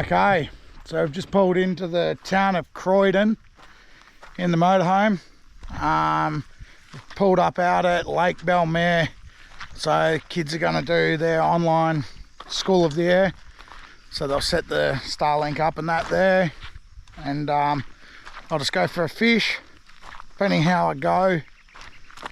Okay, so I've just pulled into the town of Croydon in the motorhome. Pulled up out at Lake Belmore, so kids are going to do their online School of the Air. So they'll set the Starlink up and that there, and I'll just go for a fish, depending how I go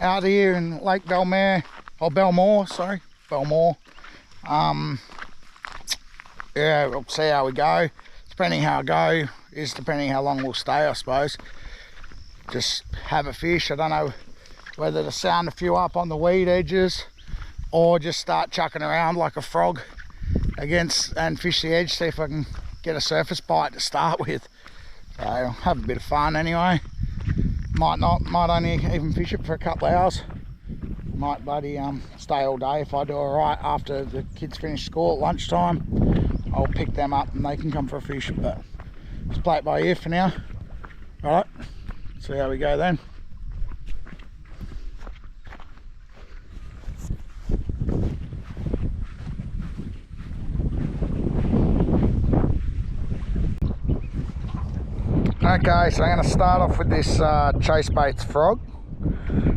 out here in Lake Belmore, or Belmore, sorry, Belmore. Yeah, we'll see how we go. Depending how I go is depending how long we'll stay, I suppose. Just have a fish. I don't know whether to sound a few up on the weed edges or just start chucking around like a frog against and fish the edge, see if I can get a surface bite to start with. So have a bit of fun anyway. Might only even fish it for a couple of hours. Might bloody stay all day if I do alright after the kids finish school at lunchtime. I'll pick them up and they can come for a fish, but just play it by ear for now. Alright, see how we go then. Okay, so I'm going to start off with this chase baits frog.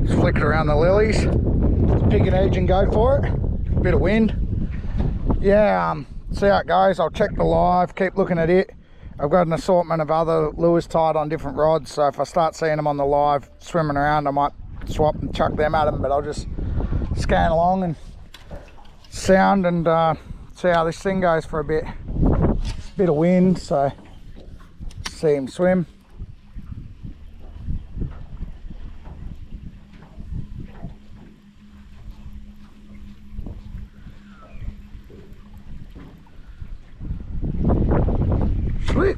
Just flick it around the lilies, just pick an edge and go for it. Bit of wind. Yeah, see how it goes. I'll check the live, keep looking at it. I've got an assortment of other lures tied on different rods, so if I start seeing them on the live swimming around, I might swap and chuck them at them, but I'll just scan along and sound and see how this thing goes for a bit. Bit of wind, so see him swim. Sweet.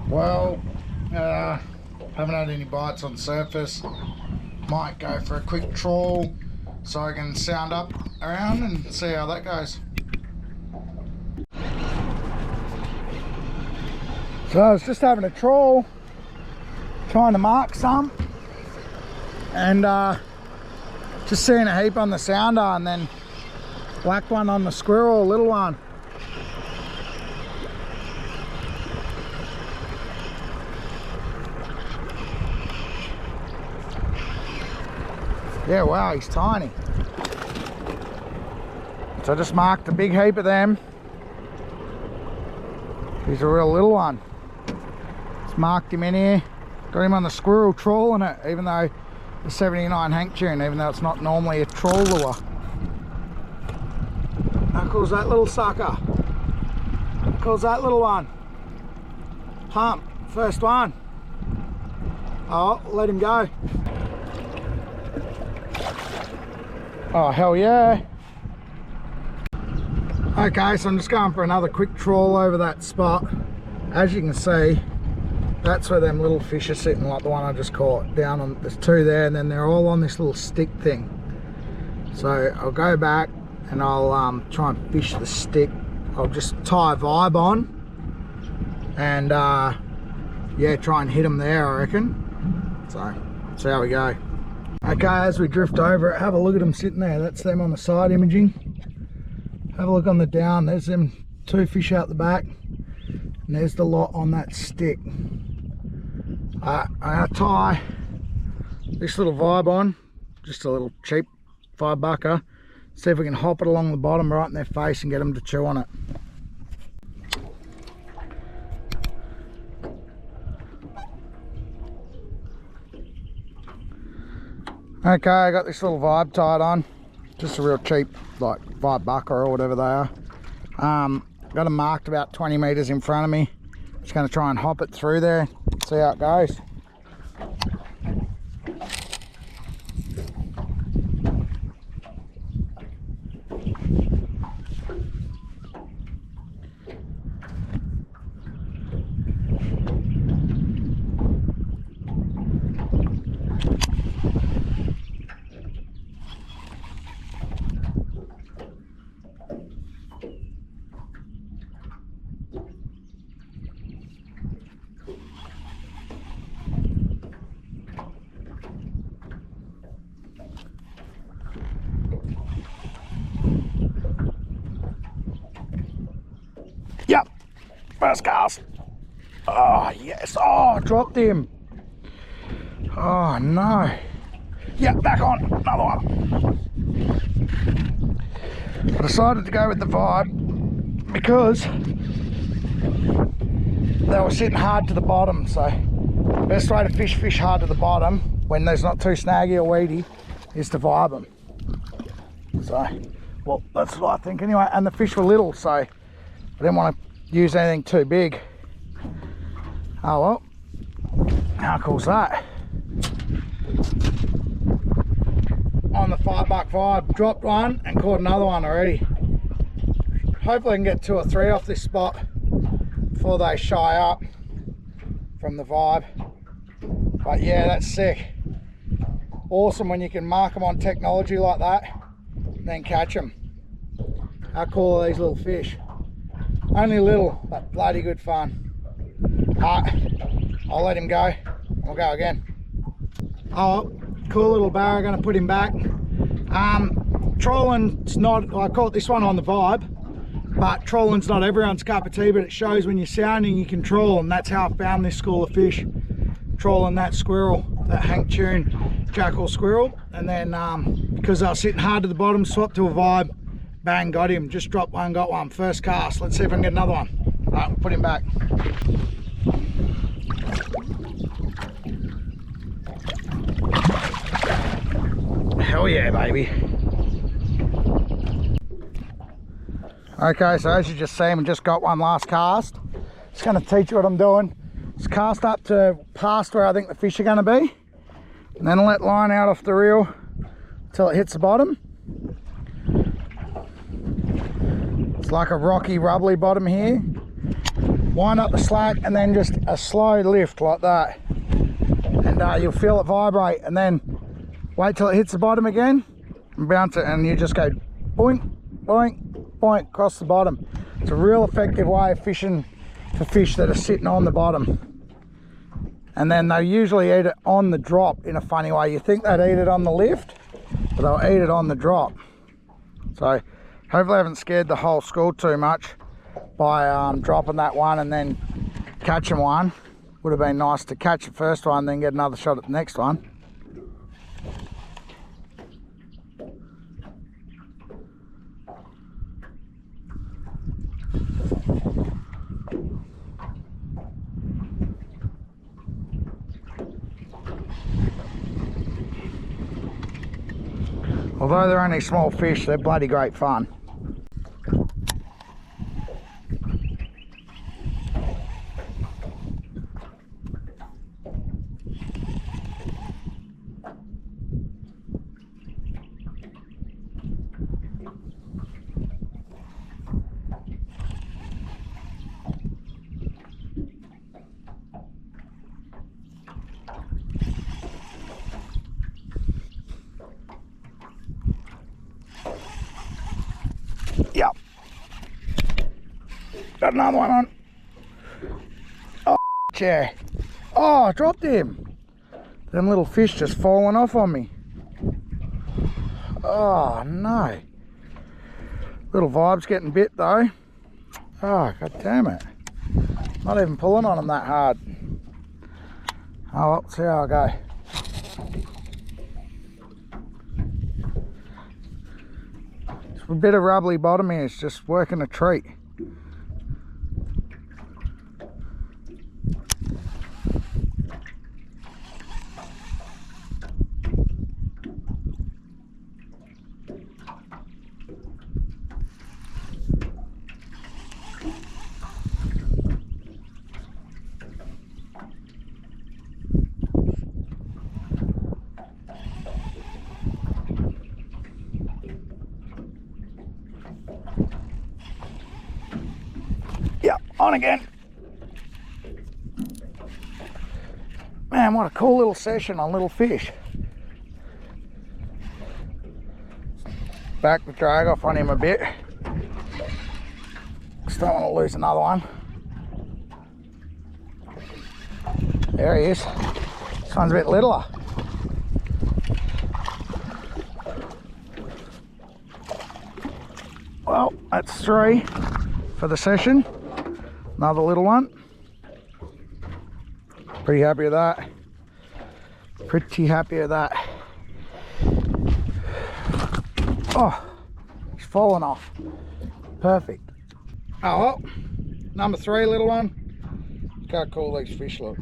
Well, haven't had any bites on the surface. Might go for a quick trawl so I can sound up around and see how that goes. So I was just having a trawl, trying to mark some, and just seeing a heap on the sounder, and then whacked one on the squirrel, a little one. Yeah, wow, he's tiny. So I just marked a big heap of them. He's a real little one. Just marked him in here. Got him on the squirrel trawling it, even though the 79 Hank tune, even though it's not normally a trawl lure. How cool's that little sucker? How cool's that little one? Pump, first one. Oh, let him go. Oh, hell yeah. Okay, so I'm just going for another quick trawl over that spot. As you can see, that's where them little fish are sitting, like the one I just caught. Down on, there's two there, and then they're all on this little stick thing. So I'll go back and I'll try and fish the stick. I'll just tie a vibe on and yeah, try and hit them there, I reckon. So see how we go. Okay, as we drift over it, have a look at them sitting there. That's them on the side imaging. Have a look on the down. There's them two fish out the back, and there's the lot on that stick. I tie this little vibe on, just a little cheap $5-bucker. See if we can hop it along the bottom right in their face and get them to chew on it. Okay, I got this little vibe tied on, just a real cheap, like $5-bucker or whatever they are. Got them marked about 20 meters in front of me. Just going to try and hop it through there, see how it goes. Yep, first cast. Oh yes, oh, dropped him. Oh no. Yeah, back on, another one. I decided to go with the vibe because they were sitting hard to the bottom, so best way to fish hard to the bottom when there's not too snaggy or weedy is to vibe them. So, well, that's what I think anyway. And the fish were little, so I didn't want to use anything too big. Oh well, how cool's that? On the $5 vibe, dropped one and caught another one already. Hopefully I can get 2 or 3 off this spot before they shy up from the vibe. But yeah, that's sick. Awesome when you can mark them on technology like that and then catch them. How cool are these little fish? Only little, but bloody good fun. I'll let him go. We'll go again. Oh, cool little barra, gonna put him back. Trolling's not, I caught this one on the vibe, but trolling's not everyone's cup of tea, but it shows when you're sounding you can troll, and that's how I found this school of fish. Trolling that squirrel, that Hank Tune jackal squirrel, and then because I was sitting hard to the bottom, swapped to a vibe, bang, got him. Just dropped one, got one, first cast. Let's see if I can get another one. All right, put him back. Hell yeah, baby. Okay, so as you just seen, we just got one last cast. Just going to teach you what I'm doing. Just cast up to past where I think the fish are going to be, and then let line out off the reel until it hits the bottom. It's like a rocky, rubbly bottom here. Wind up the slack and then just a slow lift like that, and you'll feel it vibrate, and then wait till it hits the bottom again and bounce it, and you just go boink, boink, boink across the bottom. It's a real effective way of fishing for fish that are sitting on the bottom. And then they usually eat it on the drop in a funny way. You think they'd eat it on the lift, but they'll eat it on the drop. So hopefully I haven't scared the whole school too much by dropping that one and then catching one. Would have been nice to catch the first one, then get another shot at the next one. Although they're only small fish, they're bloody great fun. Yep. Got another one on. Oh, yeah. Oh, I dropped him. Them little fish just falling off on me. Oh, no. Little vibe's getting bit though. Oh, god damn it. Not even pulling on them that hard. Oh, well, see how I go. A bit of rubbly bottom here, it's just working a treat. On again. Man, what a cool little session on little fish. Back the drag off on him a bit. Just don't want to lose another one. There he is. This one's a bit littler. Well, that's 3 for the session. Another little one. Pretty happy with that. Pretty happy with that. Oh, he's fallen off. Perfect. Oh well, number 3 little one. Look how cool these fish look.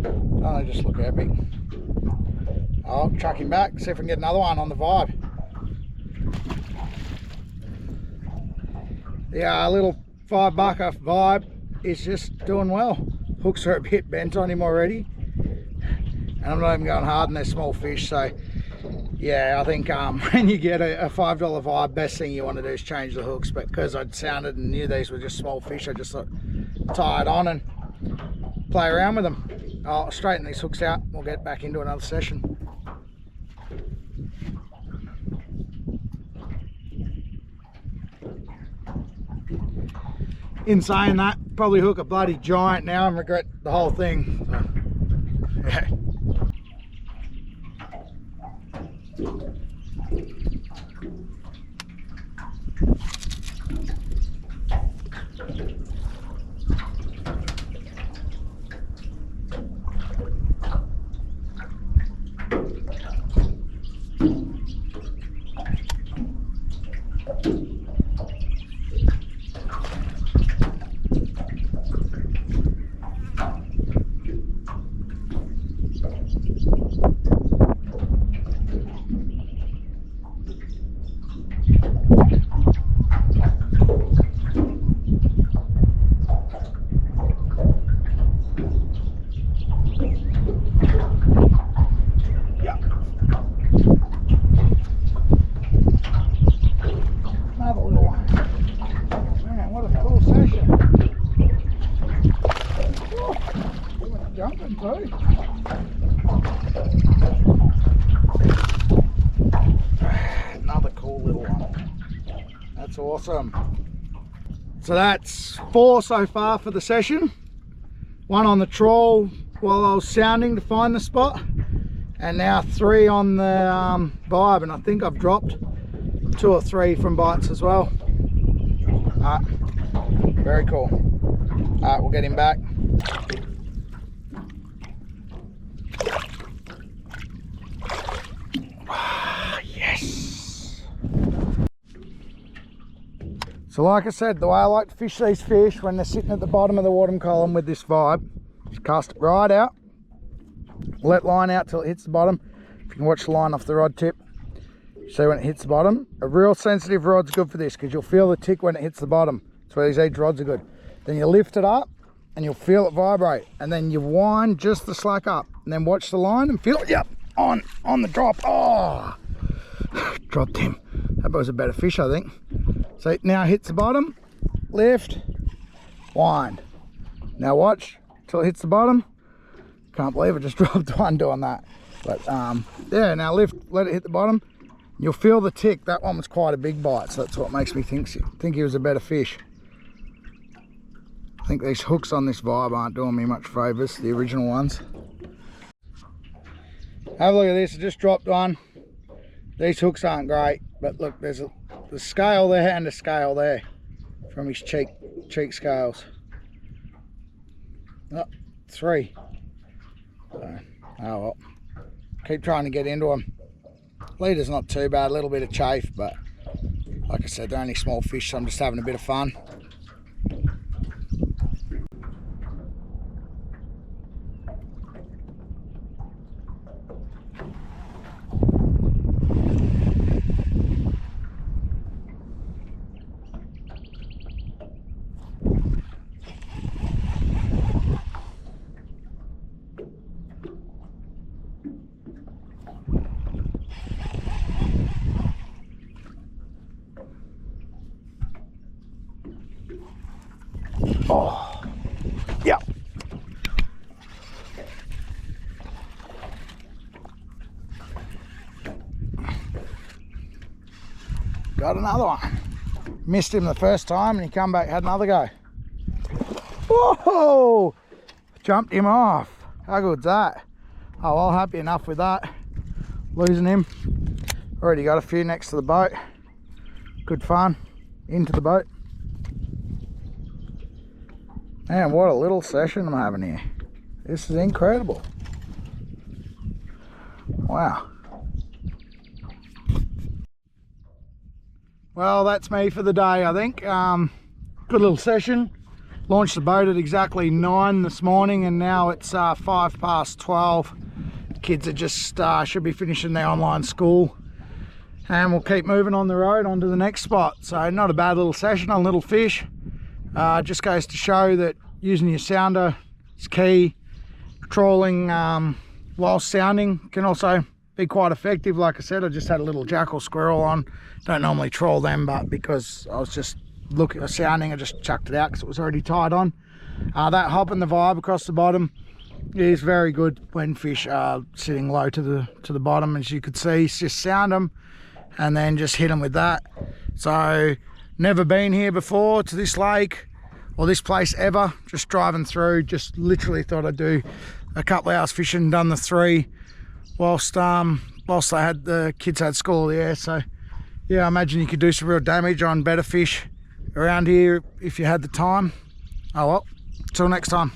Don't they just look epic? I'll chuck him back, see if we can get another one on the vibe. Yeah, a little 5 bucker vibe is just doing well. Hooks are a bit bent on him already. And I'm not even going hard on their small fish, so yeah, I think when you get a $5 vibe, best thing you want to do is change the hooks. But because I'd sounded and knew these were just small fish, I just thought tie it on and play around with them. I'll straighten these hooks out, we'll get back into another session. In saying that, probably hook a bloody giant now and regret the whole thing. So, yeah. Another cool little one. That's awesome. So that's 4 so far for the session. 1 on the trawl while I was sounding to find the spot, and now 3 on the vibe, and I think I've dropped 2 or 3 from bites as well. Very cool. Alright, we'll get him back. Yes. So like I said, the way I like to fish these fish when they're sitting at the bottom of the water column with this vibe, just cast it right out, let line out till it hits the bottom. If you can watch the line off the rod tip, see when it hits the bottom. A real sensitive rod's good for this because you'll feel the tick when it hits the bottom. That's where these edge rods are good. Then you lift it up and you'll feel it vibrate, and then you wind just the slack up, and then watch the line and feel it. Yep, on the drop. Oh, dropped him. That was a better fish, I think. So it now hits the bottom, lift, wind. Now watch till it hits the bottom. Can't believe I just dropped one doing that. But yeah, now lift, let it hit the bottom. You'll feel the tick. That one was quite a big bite, so that's what makes me think he was a better fish. I think these hooks on this vibe aren't doing me much favours, the original ones. Have a look at this, I just dropped one. These hooks aren't great, but look, there's the scale there and a scale there from his cheek scales. Oh, 3. So, oh well. Keep trying to get into them. Leader's not too bad, a little bit of chafe, but like I said, they're only small fish, so I'm just having a bit of fun. got another one. Missed him the first time and he come back, had another go. Whoa! Jumped him off. How good's that? Oh well, happy enough with that. Losing him. Already got a few next to the boat. Good fun. Into the boat. Man, what a little session I'm having here. This is incredible. Wow. Well, that's me for the day, I think. Good little session. Launched the boat at exactly 9 this morning and now it's 12:05. The kids are just should be finishing their online school. And we'll keep moving on the road onto the next spot. So not a bad little session on little fish. Just goes to show that using your sounder is key. Trawling while sounding can also be quite effective. Like I said, I just had a little jackal squirrel on. Don't normally trawl them, but because I was just sounding, I just chucked it out because it was already tied on. That hop and the vibe across the bottom is very good when fish are sitting low to the bottom. As you could see, just sound them and then just hit them with that. So never been here before to this lake or this place ever. Just driving through, just literally thought I'd do a couple of hours fishing, done the 3 whilst the kids had school. Yeah, so yeah, I imagine you could do some real damage on better fish around here if you had the time. Oh well, till next time.